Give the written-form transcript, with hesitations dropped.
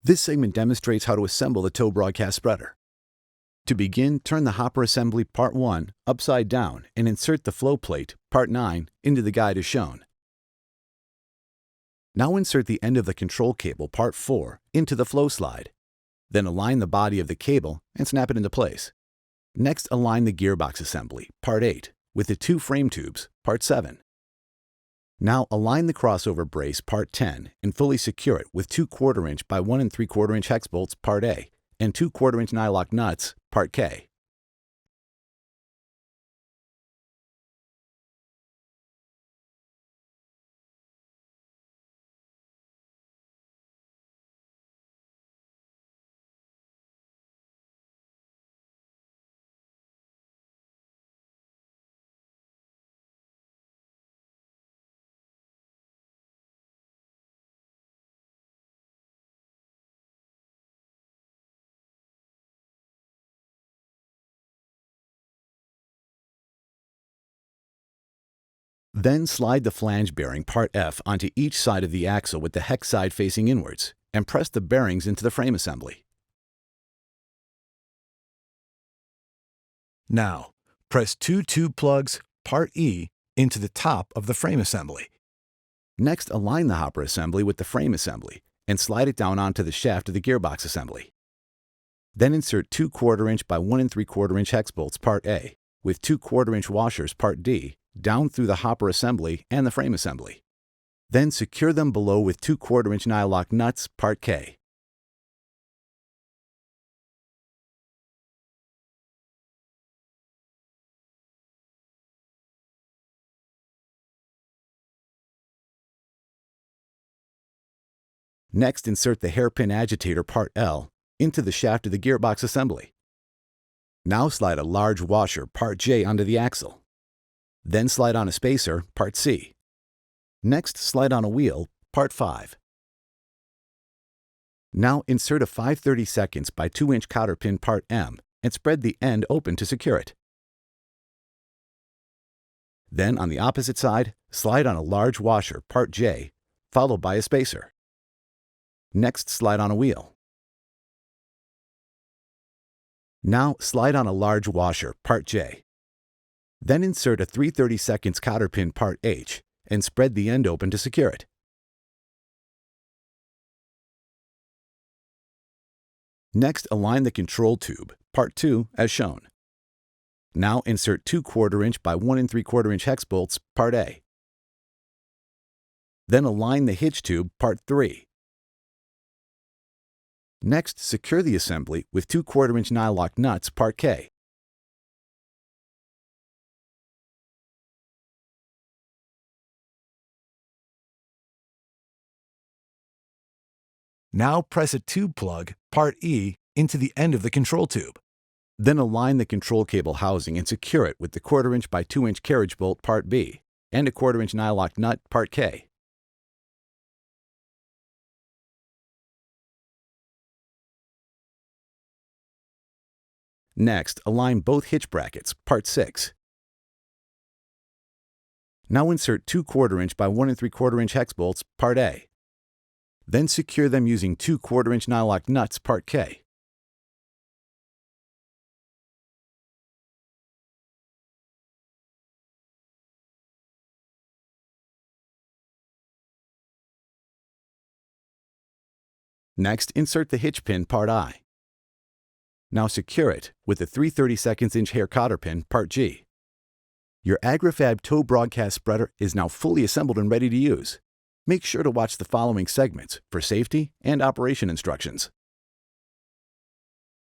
This segment demonstrates how to assemble the tow broadcast spreader. To begin, turn the hopper assembly Part 1 upside down and insert the flow plate, Part 9, into the guide as shown. Now insert the end of the control cable, Part 4, into the flow slide. Then align the body of the cable and snap it into place. Next, align the gearbox assembly, Part 8, with the two frame tubes, Part 7. Now align the crossover brace, Part 10, and fully secure it with 2 1/4" by 1 3/4" hex bolts, Part A, and 2 1/4" nylock nuts, Part K. Then slide the flange bearing, Part F, onto each side of the axle with the hex side facing inwards, and press the bearings into the frame assembly. Now, press 2 tube plugs, Part E, into the top of the frame assembly. Next, align the hopper assembly with the frame assembly, and slide it down onto the shaft of the gearbox assembly. Then insert 2 1/4" by 1 3/4" hex bolts, Part A, with 2 1/4" washers, Part D, down through the hopper assembly and the frame assembly. Then secure them below with 2 1/4" nylock nuts, Part K. Next, insert the hairpin agitator, Part L, into the shaft of the gearbox assembly. Now slide a large washer, Part J, onto the axle. Then slide on a spacer, Part C. Next, slide on a wheel, Part 5. Now insert a 5/32 by 2" cotter pin, Part M, and spread the end open to secure it. Then, on the opposite side, slide on a large washer, Part J, followed by a spacer. Next, slide on a wheel. Now, slide on a large washer, Part J. Then insert a 3/32 cotter pin, Part H, and spread the end open to secure it. Next, align the control tube, Part 2, as shown. Now insert 2 1/4" by 1 3/4" hex bolts, Part A. Then align the hitch tube, Part 3. Next, secure the assembly with 2 1/4" nylock nuts, Part K. Now press a tube plug, Part E, into the end of the control tube. Then align the control cable housing and secure it with the 1/4" by 2" carriage bolt, Part B, and a 1/4" nylock nut, Part K. Next, align both hitch brackets, Part 6. Now insert 2 1/4" by 1 3/4" hex bolts, Part A. Then secure them using 2 1/4" nylock nuts, Part K. Next, insert the hitch pin, Part I. Now secure it with the 3/32 hair cotter pin, Part G. Your Agri-Fab tow broadcast spreader is now fully assembled and ready to use. Make sure to watch the following segments for safety and operation instructions.